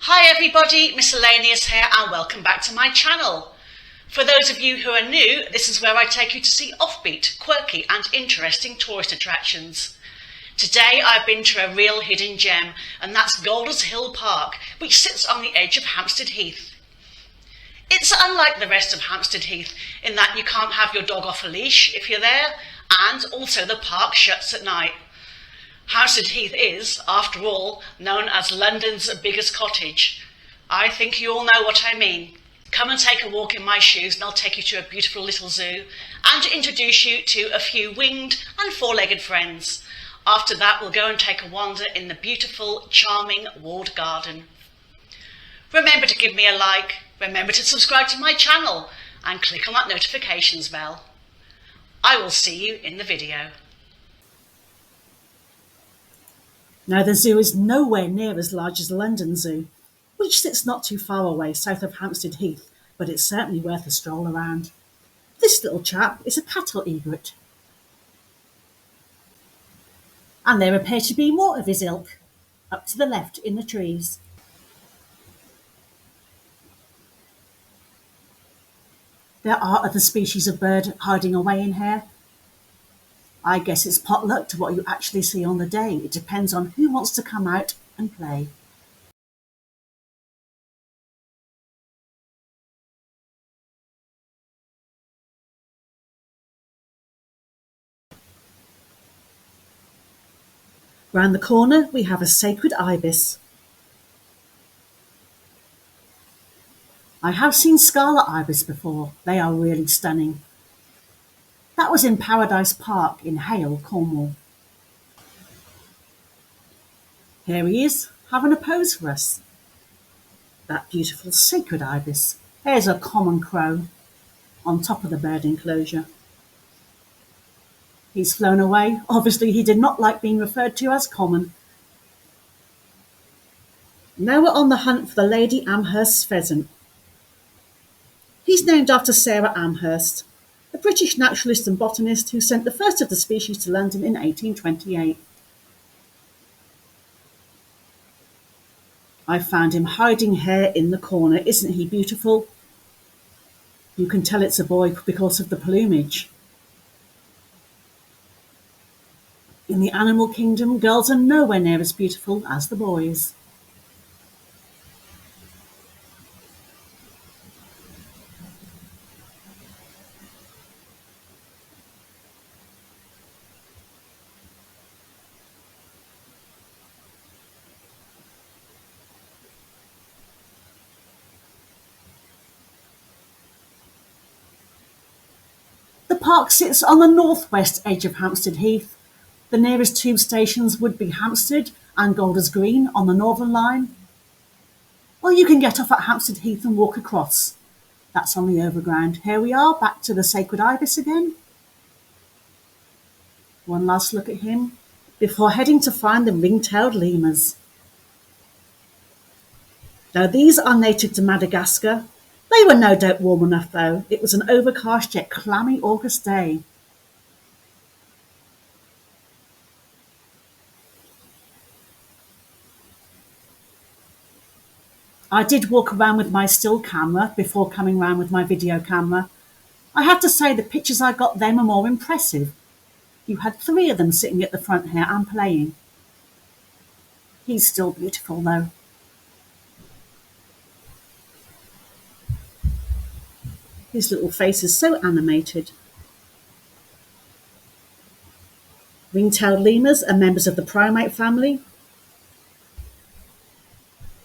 Hi everybody, Miss-Elaineous here and welcome back to my channel. For those of you who are new, this is where I take you to see offbeat, quirky and interesting tourist attractions. Today I've been to a real hidden gem, and that's Golders Hill Park, which sits on the edge of Hampstead Heath. It's unlike the rest of Hampstead Heath in that you can't have your dog off a leash if you're there, and also the park shuts at night. Hampstead Heath is, after all, known as London's biggest cottage. I think you all know what I mean. Come and take a walk in my shoes and I'll take you to a beautiful little zoo and introduce you to a few winged and four-legged friends. After that, we'll go and take a wander in the beautiful, charming walled garden. Remember to give me a like, remember to subscribe to my channel and click on that notifications bell. I will see you in the video. Now, the zoo is nowhere near as large as the London Zoo, which sits not too far away south of Hampstead Heath, but it's certainly worth a stroll around. This little chap is a cattle egret. And there appear to be more of his ilk, up to the left in the trees. There are other species of bird hiding away in here. I guess it's potluck to what you actually see on the day. It depends on who wants to come out and play. Round the corner we have a sacred ibis. I have seen scarlet ibis before. They are really stunning. That was in Paradise Park in Hale, Cornwall. Here he is, having a pose for us. That beautiful sacred ibis. Here's a common crow on top of the bird enclosure. He's flown away. Obviously he did not like being referred to as common. Now we're on the hunt for the Lady Amherst's pheasant. He's named after Sarah Amherst, a British naturalist and botanist who sent the first of the species to London in 1828. I found him hiding here in the corner. Isn't he beautiful? You can tell it's a boy because of the plumage. In the animal kingdom, girls are nowhere near as beautiful as the boys. The park sits on the northwest edge of Hampstead Heath. The nearest tube stations would be Hampstead and Golders Green on the Northern Line. Or you can get off at Hampstead Heath and walk across. That's on the overground. Here we are, back to the sacred ibis again. One last look at him before heading to find the ring-tailed lemurs. Now these are native to Madagascar. They were no doubt warm enough though. It was an overcast yet clammy August day. I did walk around with my still camera before coming round with my video camera. I have to say the pictures I got then were more impressive. You had 3 of them sitting at the front here and playing. He's still beautiful though. His little face is so animated. Ring-tailed lemurs are members of the primate family.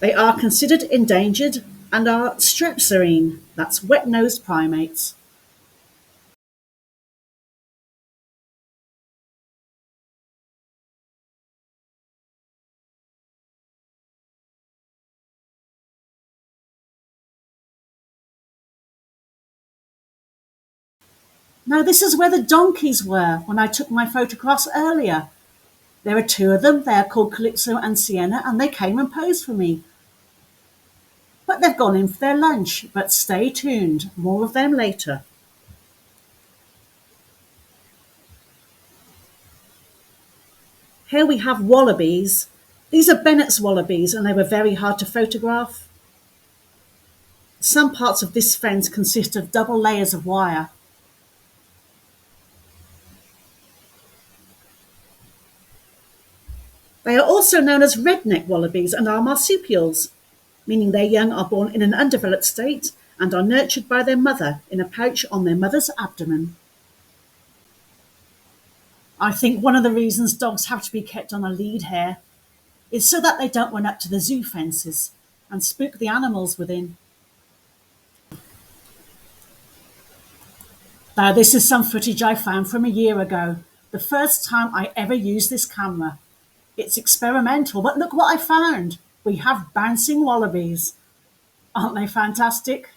They are considered endangered and are strepsirrhine, that's wet-nosed primates. Now this is where the donkeys were when I took my photographs earlier. There are 2 of them. They are called Calypso and Sienna, and they came and posed for me. But they've gone in for their lunch, but stay tuned. More of them later. Here we have wallabies. These are Bennett's wallabies and they were very hard to photograph. Some parts of this fence consist of double layers of wire. They are also known as redneck wallabies and are marsupials, meaning their young are born in an undeveloped state and are nurtured by their mother in a pouch on their mother's abdomen. I think one of the reasons dogs have to be kept on a lead here is so that they don't run up to the zoo fences and spook the animals within. Now, this is some footage I found from a year ago, the first time I ever used this camera. It's experimental, but look what I found. We have bouncing wallabies. Aren't they fantastic?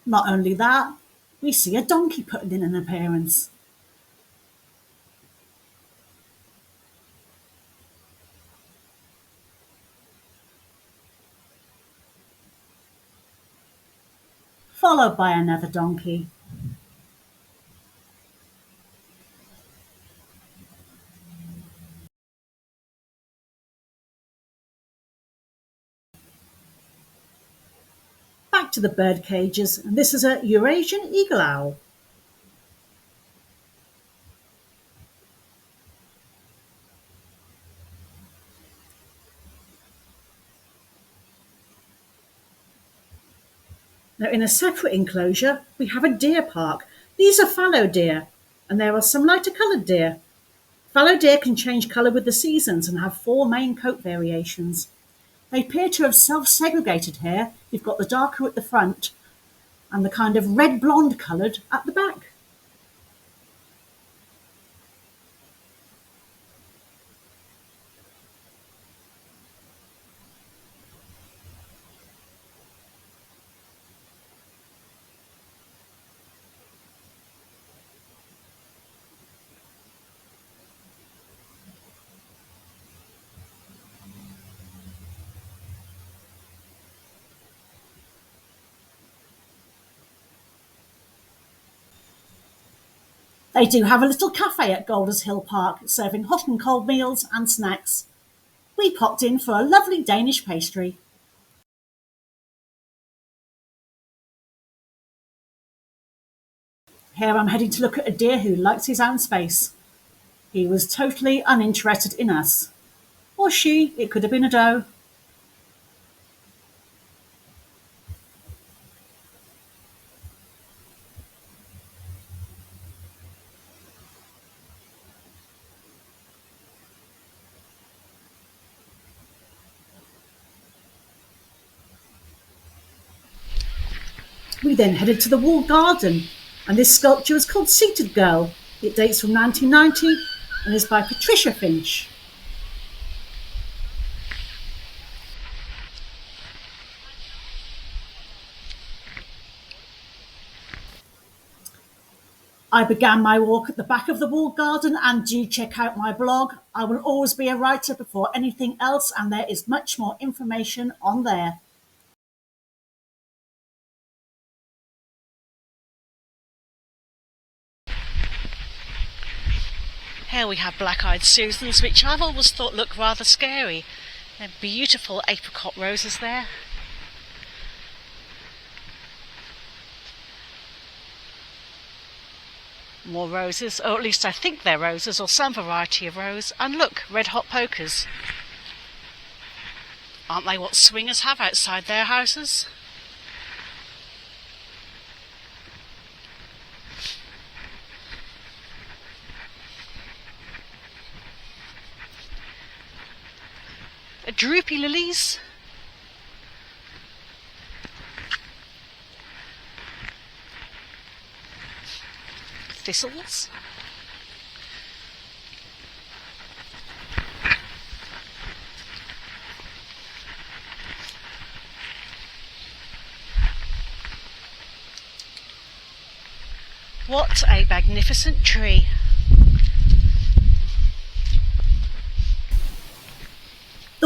Not only that, we see a donkey putting in an appearance. Followed by another donkey. Back to the bird cages, and this is a Eurasian eagle owl. Now, in a separate enclosure, we have a deer park. These are fallow deer, and there are some lighter coloured deer. Fallow deer can change colour with the seasons and have 4 main coat variations. They appear to have self-segregated here. You've got the darker at the front and the kind of red-blonde coloured at the back. They do have a little cafe at Golders Hill Park, serving hot and cold meals and snacks. We popped in for a lovely Danish pastry. Here I'm heading to look at a deer who likes his own space. He was totally uninterested in us. Or she, it could have been a doe. We then headed to the walled garden, and this sculpture is called Seated Girl. It dates from 1990 and is by Patricia Finch. I began my walk at the back of the walled garden, and do check out my blog. I will always be a writer before anything else, and there is much more information on there. Here we have black-eyed Susans, which I've always thought look rather scary. They're beautiful apricot roses there. More roses, or at least I think they're roses, or some variety of rose. And look, red hot pokers. Aren't they what swingers have outside their houses? Droopy lilies. Thistles. What a magnificent tree.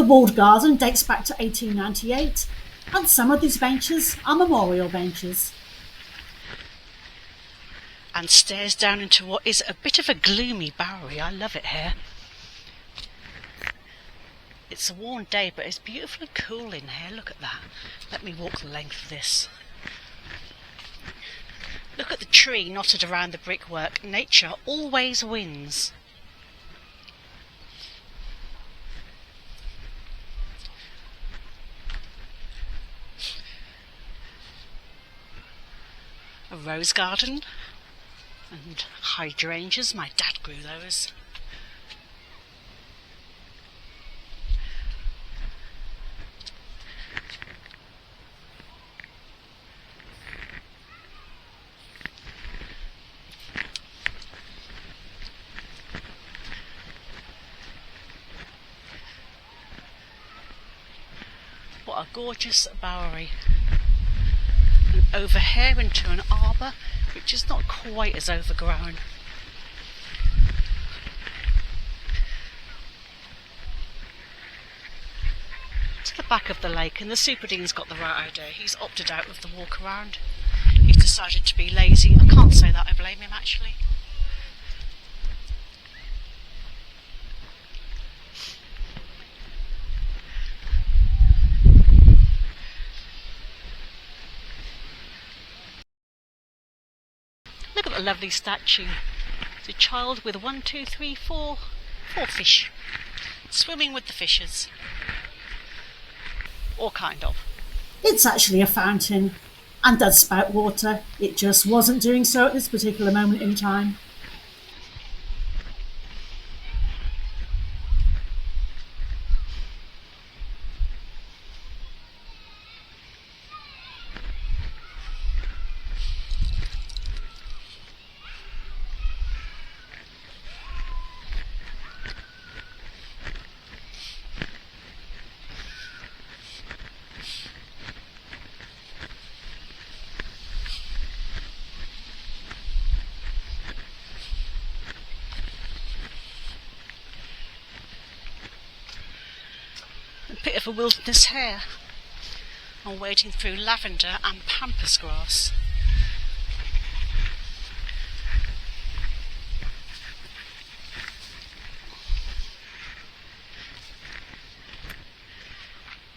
The walled garden dates back to 1898, and some of these benches are memorial benches. And stares down into what is a bit of a gloomy bowery. I love it here. It's a warm day, but it's beautifully cool in here. Look at that. Let me walk the length of this. Look at the tree knotted around the brickwork. Nature always wins. A rose garden and hydrangeas. My dad grew those. What a gorgeous bowery. And over here into an arbour which is not quite as overgrown. To the back of the lake, and the Super Dean's got the right idea. He's opted out of the walk around. He's decided to be lazy. I can't say that I blame him actually. Look at the lovely statue. It's a child with 4 fish, swimming with the fishes. Or kind of. It's actually a fountain and does spout water. It just wasn't doing so at this particular moment in time. A bit of a wilderness here. I'm wading through lavender and pampas grass.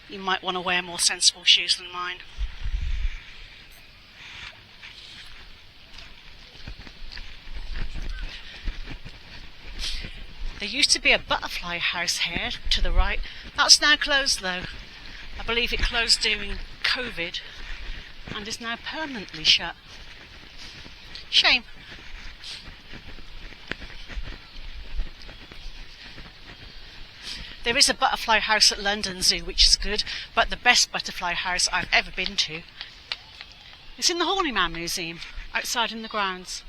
You might want to wear more sensible shoes than mine. There used to be a butterfly house here to the right. That's now closed though. I believe it closed during COVID and is now permanently shut. Shame. There is a butterfly house at London Zoo which is good, but the best butterfly house I've ever been to is in the Horny Man Museum, outside in the grounds.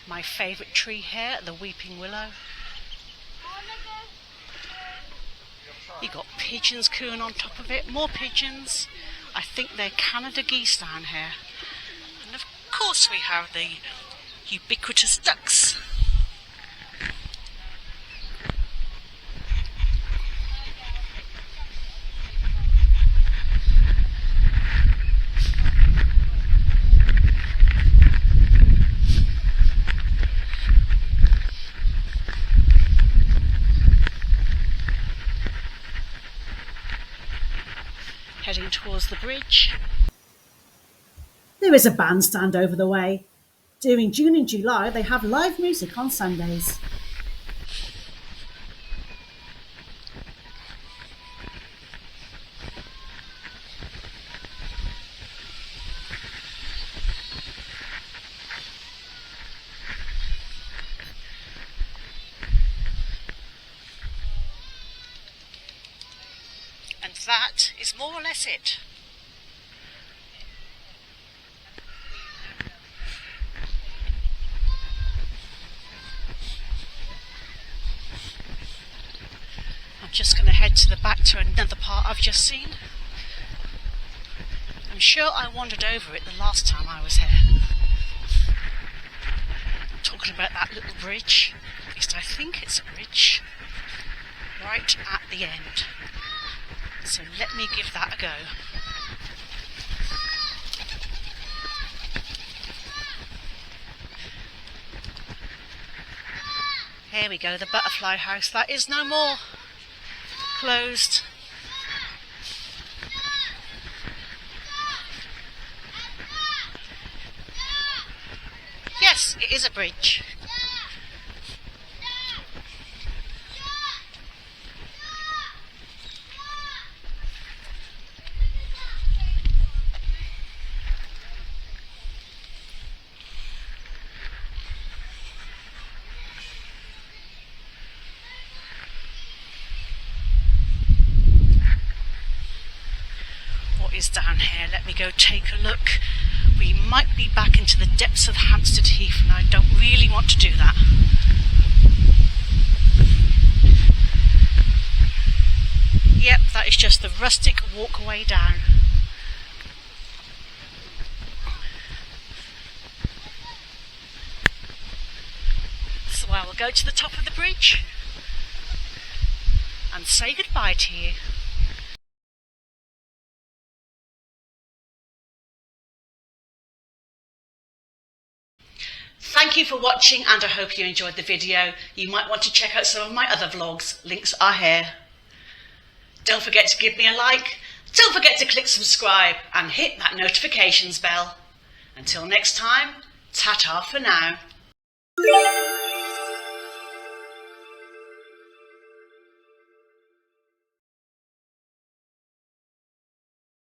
My favourite tree here, the weeping willow. You got pigeons cooing on top of it, more pigeons. I think they're Canada geese down here. And of course we have the ubiquitous ducks. Heading towards the bridge. There is a bandstand over the way. During June and July, they have live music on Sundays. And that is more or less it. just going to head to the back to another part I've just seen. I'm sure I wandered over it the last time I was here. I'm talking about that little bridge, at least I think it's a bridge, right at the end. So let me give that a go. Here we go, the butterfly house. That is no more. Closed. Yes, it is a bridge. Is down here. Let me go take a look. We might be back into the depths of Hampstead Heath and I don't really want to do that. Yep, that is just the rustic walkway down. So I will go to the top of the bridge and say goodbye to you. Thank you for watching and I hope you enjoyed the video. You might want to check out some of my other vlogs. Links are here. Don't forget to give me a like. Don't forget to click subscribe and hit that notifications bell. Until next time, ta-ta for now.